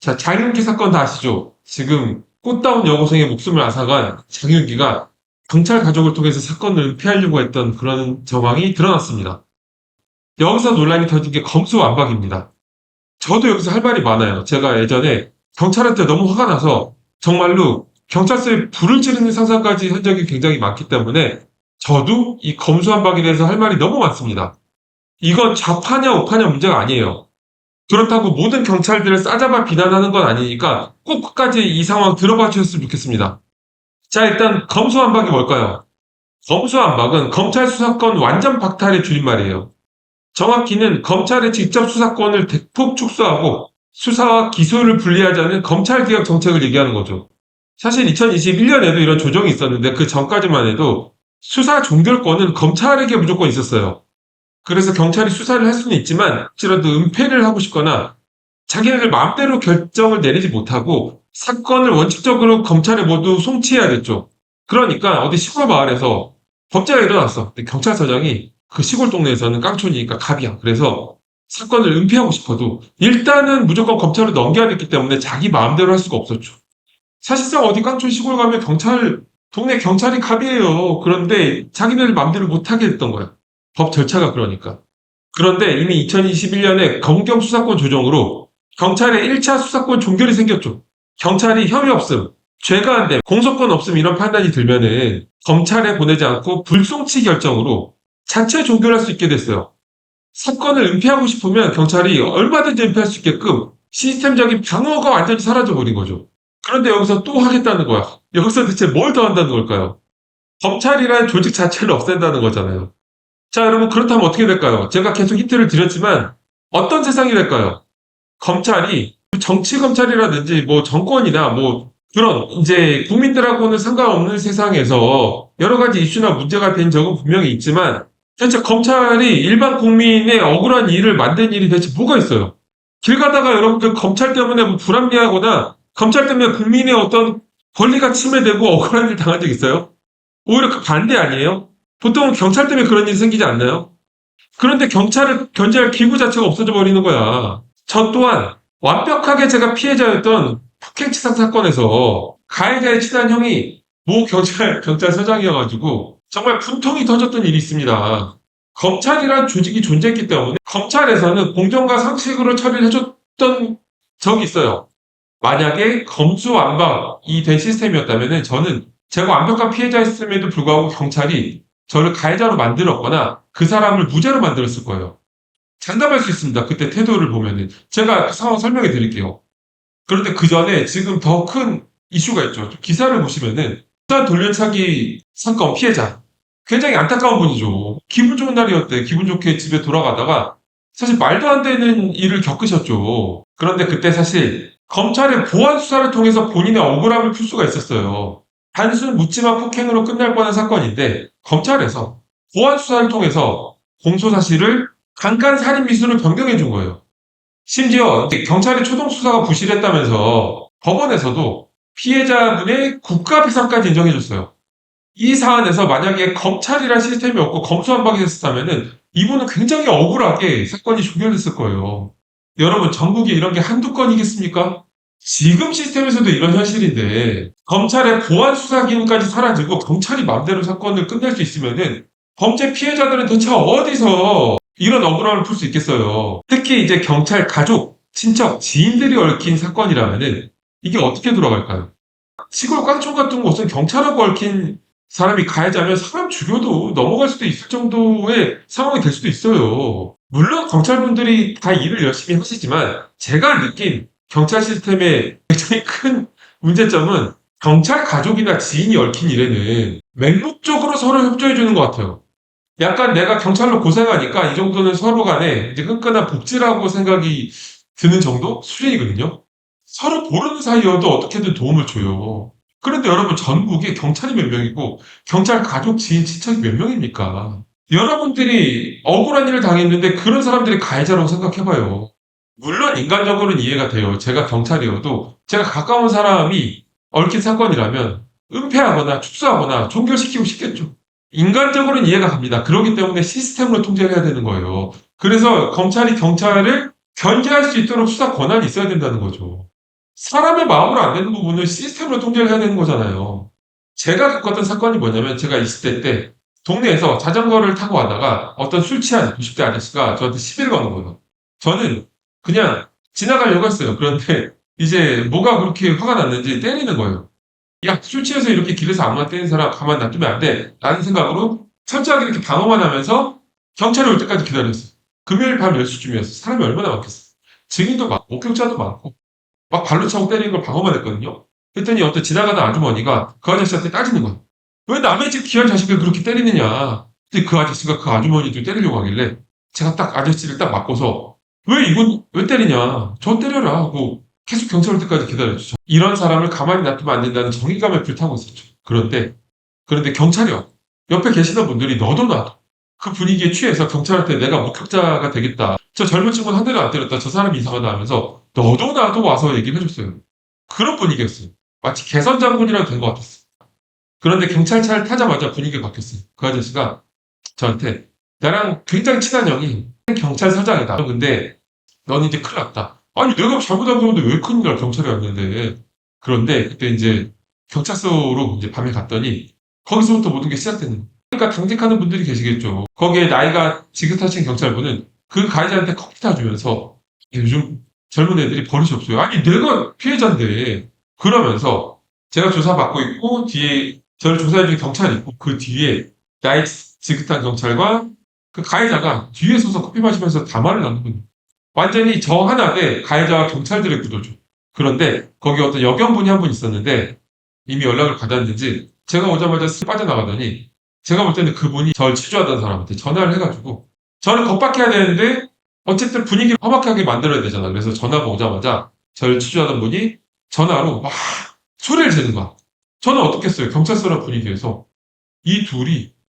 자, 장윤기 사건 다 아시죠? 지금 꽃다운 여고생의 목숨을 앗아간 장윤기가 경찰 가족을 통해서 사건을 피하려고 했던 그런 정황이 드러났습니다. 여기서 논란이 터진 게 검수완박입니다. 저도 여기서 할 말이 많아요. 제가 예전에 경찰한테 너무 화가 나서 정말로 경찰서에 불을 지르는 상상까지 한 적이 굉장히 많기 때문에 저도 이 검수완박에 대해서 할 말이 너무 많습니다. 이건 좌파냐 우파냐 문제가 아니에요. 그렇다고 모든 경찰들을 싸잡아 비난하는 건 아니니까 꼭 끝까지 이 상황 들어봐 주셨으면 좋겠습니다. 자, 일단 검수완박이 뭘까요? 검수완박은 검찰 수사권 완전 박탈의 줄임말이에요. 정확히는 검찰의 직접 수사권을 대폭 축소하고 수사와 기소를 분리하자는 검찰개혁 정책을 얘기하는 거죠. 사실 2021년에도 이런 조정이 있었는데 그 전까지만 해도 수사 종결권은 검찰에게 무조건 있었어요. 그래서 경찰이 수사를 할 수는 있지만 혹시라도 은폐를 하고 싶거나 자기네들 마음대로 결정을 내리지 못하고 사건을 원칙적으로 검찰에 모두 송치해야 됐죠. 그러니까 어디 시골 마을에서 범죄가 일어났어. 근데 경찰서장이 그 시골 동네에서는 깡촌이니까 갑이야. 그래서 사건을 은폐하고 싶어도 일단은 무조건 검찰로 넘겨야 됐기 때문에 자기 마음대로 할 수가 없었죠. 사실상 어디 깡촌 시골 가면 동네 경찰이 갑이에요. 그런데 자기네들 마음대로 못하게 됐던 거야. 법 절차가 그러니까. 그런데 이미 2021년에 검경 수사권 조정으로 경찰의 1차 수사권 종결이 생겼죠. 경찰이 혐의 없음, 죄가 안 됨, 공소권 없음 이런 판단이 들면은 검찰에 보내지 않고 불송치 결정으로 자체 종결할 수 있게 됐어요. 사건을 은폐하고 싶으면 경찰이 얼마든지 은폐할 수 있게끔 시스템적인 방어가 완전히 사라져버린 거죠. 그런데 여기서 또 하겠다는 거야. 여기서 대체 뭘 더 한다는 걸까요? 검찰이라는 조직 자체를 없앤다는 거잖아요. 자, 여러분, 그렇다면 어떻게 될까요? 제가 계속 힌트를 드렸지만, 어떤 세상이 될까요? 검찰이, 정치 검찰이라든지, 뭐, 정권이나, 뭐, 그런, 이제, 국민들하고는 상관없는 세상에서 여러 가지 이슈나 문제가 된 적은 분명히 있지만, 대체 검찰이 일반 국민의 억울한 일을 만든 일이 대체 뭐가 있어요? 길 가다가 여러분들 검찰 때문에 뭐 불합리하거나, 검찰 때문에 국민의 어떤 권리가 침해되고 억울한 일 당한 적 있어요? 오히려 그 반대 아니에요? 보통은 경찰 때문에 그런 일이 생기지 않나요? 그런데 경찰을 견제할 기구 자체가 없어져 버리는 거야. 저 또한 완벽하게 제가 피해자였던 폭행치상 사건에서 가해자의 친한 형이 모 경찰서장이어가지고 정말 분통이 터졌던 일이 있습니다. 검찰이란 조직이 존재했기 때문에 검찰에서는 공정과 상식으로 처리를 해줬던 적이 있어요. 만약에 검수완박이 된 시스템이었다면 저는 제가 완벽한 피해자였음에도 불구하고 경찰이 저를 가해자로 만들었거나 그 사람을 무죄로 만들었을 거예요. 장담할 수 있습니다. 그때 태도를 보면은. 제가 그 상황 설명해 드릴게요. 그런데 그 전에 지금 더 큰 이슈가 있죠. 기사를 보시면은 부산 돌려차기 사건 피해자. 굉장히 안타까운 분이죠. 기분 좋은 날이었대. 기분 좋게 집에 돌아가다가 사실 말도 안 되는 일을 겪으셨죠. 그런데 그때 사실 검찰의 보안 수사를 통해서 본인의 억울함을 풀 수가 있었어요. 단순 묻지마 폭행으로 끝날 뻔한 사건인데 검찰에서 보안 수사를 통해서 공소 사실을 강간 살인 미수로 변경해 준 거예요. 심지어 경찰의 초동 수사가 부실했다면서 법원에서도 피해자분의 국가배상까지 인정해 줬어요. 이 사안에서 만약에 검찰이란 시스템이 없고 검수완박이 됐었다면은 이분은 굉장히 억울하게 사건이 종결됐을 거예요. 여러분, 전국에 이런 게 한두 건이겠습니까? 지금 시스템에서도 이런 현실인데 검찰의 보안 수사 기능까지 사라지고 경찰이 마음대로 사건을 끝낼 수 있으면은 범죄 피해자들은 대체 어디서 이런 억울함을 풀 수 있겠어요. 특히 이제 경찰 가족, 친척, 지인들이 얽힌 사건이라면은 이게 어떻게 돌아갈까요? 시골 깡촌 같은 곳은 경찰하고 얽힌 사람이 가해자면 사람 죽여도 넘어갈 수도 있을 정도의 상황이 될 수도 있어요. 물론 경찰분들이 다 일을 열심히 하시지만 제가 느낀 경찰 시스템의 굉장히 큰 문제점은 경찰 가족이나 지인이 얽힌 일에는 맹목적으로 서로 협조해주는 것 같아요. 약간 내가 경찰로 고생하니까 이 정도는 서로 간에 이제 끈끈한 복지라고 생각이 드는 정도 수준이거든요. 서로 모르는 사이여도 어떻게든 도움을 줘요. 그런데 여러분, 전국에 경찰이 몇 명이고 경찰 가족, 지인, 친척이 몇 명입니까? 여러분들이 억울한 일을 당했는데 그런 사람들이 가해자라고 생각해봐요. 물론 인간적으로는 이해가 돼요. 제가 경찰이어도 제가 가까운 사람이 얽힌 사건이라면 은폐하거나 축소하거나 종결시키고 싶겠죠. 인간적으로는 이해가 갑니다. 그렇기 때문에 시스템으로 통제를 해야 되는 거예요. 그래서 검찰이 경찰을 견제할 수 있도록 수사 권한이 있어야 된다는 거죠. 사람의 마음으로 안 되는 부분을 시스템으로 통제를 해야 되는 거잖아요. 제가 겪었던 사건이 뭐냐면 제가 20대 때 동네에서 자전거를 타고 가다가 어떤 술 취한 90대 아저씨가 저한테 시비를 거는 거예요. 저는 그냥 지나가려고 했어요. 그런데 이제 뭐가 그렇게 화가 났는지 때리는 거예요. 야, 술 취해서 이렇게 길에서 아무나 때리는 사람 가만 놔두면 안 돼. 라는 생각으로 철저하게 이렇게 방어만 하면서 경찰이 올 때까지 기다렸어요. 금요일 밤 10시쯤이었어요. 사람이 얼마나 많겠어요. 증인도 많고, 목격자도 많고, 막 발로 차고 때리는 걸 방어만 했거든요. 그랬더니 어떤 지나가는 아주머니가 그 아저씨한테 따지는 거예요. 왜 남의 집 귀한 자식을 그렇게 때리느냐. 근데 그 아저씨가 그 아주머니도 때리려고 하길래 제가 딱 아저씨를 딱 맞고서 왜 이건 왜 때리냐. 저 때려라 하고 계속 경찰 올 때까지 기다렸죠. 이런 사람을 가만히 놔두면 안 된다는 정의감에 불타고 있었죠. 그런데 경찰이 와. 옆에 계시던 분들이 너도 나도 그 분위기에 취해서 경찰한테 내가 목격자가 되겠다. 저 젊은 친구는 한 대도 안 때렸다. 저 사람이 이상하다 하면서 너도 나도 와서 얘기를 해줬어요. 그런 분위기였어요. 마치 개선 장군이라도 된 것 같았어요. 그런데 경찰차를 타자마자 분위기가 바뀌었어요. 그 아저씨가 저한테 나랑 굉장히 친한 형이 경찰서장이다. 근데 넌 이제 큰일 났다. 아니 내가 잘못한 건데 왜 큰일 날 경찰이 왔는데. 그런데 그때 이제 경찰서로 이제 밤에 갔더니 거기서부터 모든 게 시작되는 거예요. 그러니까 당직하는 분들이 계시겠죠. 거기에 나이가 지긋하신 경찰분은 그 가해자한테 커피 타주면서 요즘 젊은 애들이 버릇이 없어요. 아니 내가 피해자인데. 그러면서 제가 조사받고 있고 뒤에 저를 조사해준 경찰이 있고 그 뒤에 나이 지긋한 경찰과 그 가해자가 뒤에 서서 커피 마시면서 담화를 나누거든요. 완전히 저 하나 대 가해자와 경찰들의 구도죠. 그런데 거기 어떤 여경분이 한 분 있었는데 이미 연락을 받았는지 제가 오자마자 쓱 빠져나가더니 제가 볼 때는 그분이 저를 치주하던 사람한테 전화를 해가지고 저를 겁박해야 되는데 어쨌든 분위기를 험악하게 만들어야 되잖아. 그래서 전화가 오자마자 저를 치주하던 분이 전화로 막 소리를 지르는 거야. 저는 어떻겠어요? 경찰서란 분위기에서 이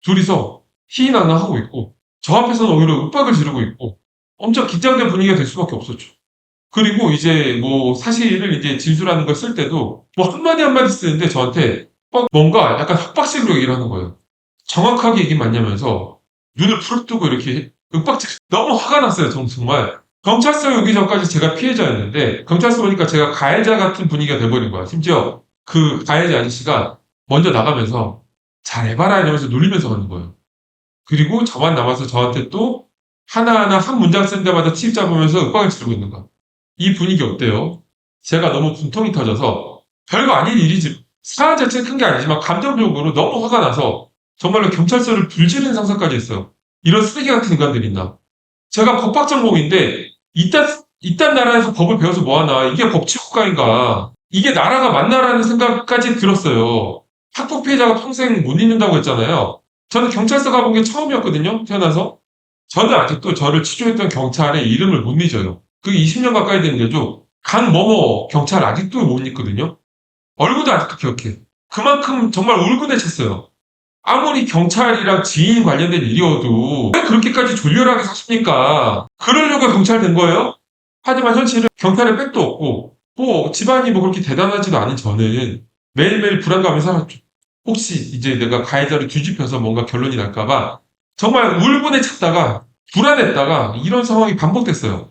둘이서 희희낙낙하고 있고 저 앞에서는 오히려 윽박을 지르고 있고 엄청 긴장된 분위기가 될 수밖에 없었죠. 그리고 이제 뭐 사실을 이제 진술하는 걸 쓸 때도 뭐 한마디 한마디 쓰는데 저한테 뭔가 약간 협박식으로 얘기를 하는 거예요. 정확하게 얘기 맞냐면서 눈을 부릅뜨고 이렇게 윽박질 너무 화가 났어요. 정말 경찰서 오기 전까지 제가 피해자였는데 경찰서 오니까 제가 가해자 같은 분위기가 돼버린 거야. 심지어 그 가해자 아저씨가 먼저 나가면서 잘해봐라 이러면서 놀리면서 가는 거예요. 그리고 저만 남아서 저한테 또 하나하나 한 문장 쓴 데마다 팁 잡으면서 윽박을 지르고 있는 거야. 이 분위기 어때요? 제가 너무 분통이 터져서 별거 아닌 일이지. 사안 자체는 큰 게 아니지만 감정적으로 너무 화가 나서 정말로 경찰서를 불지르는 상사까지 했어요. 이런 쓰레기 같은 인간들이 있나. 제가 법학 전공인데 이딴 나라에서 법을 배워서 뭐하나. 이게 법치국가인가. 이게 나라가 맞나라는 생각까지 들었어요. 학폭 피해자가 평생 못 잊는다고 했잖아요. 저는 경찰서 가본 게 처음이었거든요. 태어나서. 저는 아직도 저를 치료했던 경찰의 이름을 못 잊어요. 그게 20년 가까이 됐는데도 강某某경찰 아직도 못 잊거든요. 얼굴도 아직도 기억해. 그만큼 정말 울분해졌어요. 아무리 경찰이랑 지인 관련된 일이어도 왜 그렇게까지 졸렬하게 사십니까? 그러려고 경찰 된 거예요? 하지만 현실은 경찰의 백도 없고 뭐 집안이 뭐 그렇게 대단하지도 않은 저는 매일매일 불안감에 살았죠. 혹시 이제 내가 가해자를 뒤집혀서 뭔가 결론이 날까봐 정말 울분에 찼다가 불안했다가 이런 상황이 반복됐어요.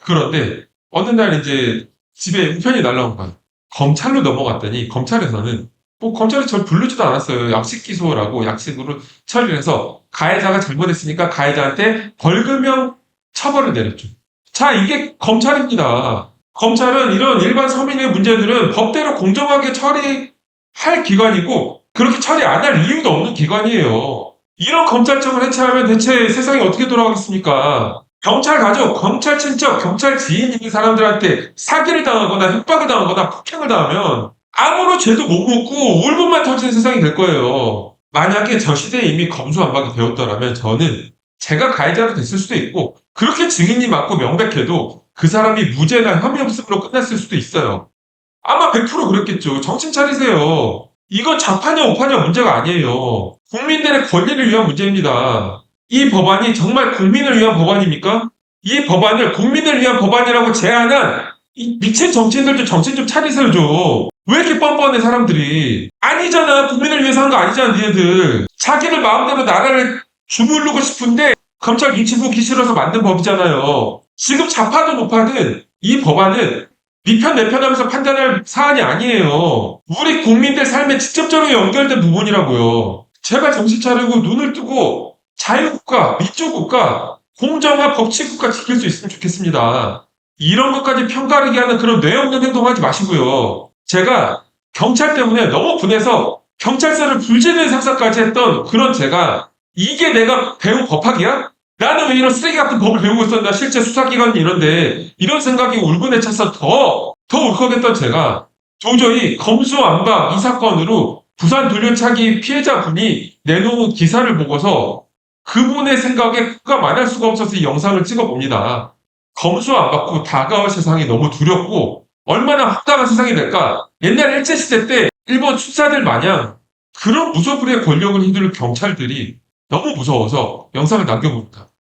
그런데 어느 날 이제 집에 우편이 날라온 거예요. 검찰로 넘어갔더니 검찰에서는 뭐 검찰이 저를 부르지도 않았어요. 약식 기소라고 약식으로 처리를 해서 가해자가 잘못했으니까 가해자한테 벌금형 처벌을 내렸죠. 자, 이게 검찰입니다. 검찰은 이런 일반 서민의 문제들은 법대로 공정하게 처리할 기관이고 그렇게 처리 안 할 이유도 없는 기관이에요. 이런 검찰청을 해체하면 대체 세상이 어떻게 돌아가겠습니까? 경찰 가족, 경찰 친척, 경찰 지인 있는 사람들한테 사기를 당하거나 협박을 당하거나 폭행을 당하면 아무런 죄도 못 묻고 울분만 터지는 세상이 될 거예요. 만약에 저 시대에 이미 검수완박이 되었더라면 저는 제가 가해자로 됐을 수도 있고 그렇게 증인이 맞고 명백해도 그 사람이 무죄나 혐의 없음으로 끝났을 수도 있어요. 아마 100% 그랬겠죠. 정신 차리세요. 이건 좌파냐 우파냐 문제가 아니에요. 국민들의 권리를 위한 문제입니다. 이 법안이 정말 국민을 위한 법안입니까? 이 법안을 국민을 위한 법안이라고 제안한 이 미친 정치인들도 정신 좀 차리세요 좀. 왜 이렇게 뻔뻔해 사람들이. 아니잖아. 국민을 위해서 한 거 아니잖아 니네들. 자기들 마음대로 나라를 주무르고 싶은데 검찰 눈치 보기 싫어서 만든 법이잖아요. 지금 좌파든 우파든 이 법안은 네 편 내 편 하면서 판단할 사안이 아니에요. 우리 국민들 삶에 직접적으로 연결된 부분이라고요. 제발 정신 차리고 눈을 뜨고 자유국가, 민주국가, 공정한 법치국가 지킬 수 있으면 좋겠습니다. 이런 것까지 편가르기 하는 그런 뇌 없는 행동하지 마시고요. 제가 경찰 때문에 너무 분해서 경찰서를 불지르는 상사까지 했던 그런 제가 이게 내가 배운 법학이야? 나는 왜 이런 쓰레기 같은 법을 배우고 있었나 실제 수사기관이 이런데 이런 생각이 울분에 차서 더 울컥했던 제가 도저히 검수완박 이 사건으로 부산 돌려차기 피해자분이 내놓은 기사를 보고서 그분의 생각에 가 말할 수가 없어서 이 영상을 찍어봅니다. 검수 안 받고 다가올 세상이 너무 두렵고 얼마나 황당한 세상이 될까? 옛날 일제시대 때 일본 축사들 마냥 그런 무소불위의 권력을 휘두를 경찰들이 너무 무서워서 영상을 남겨봅니다.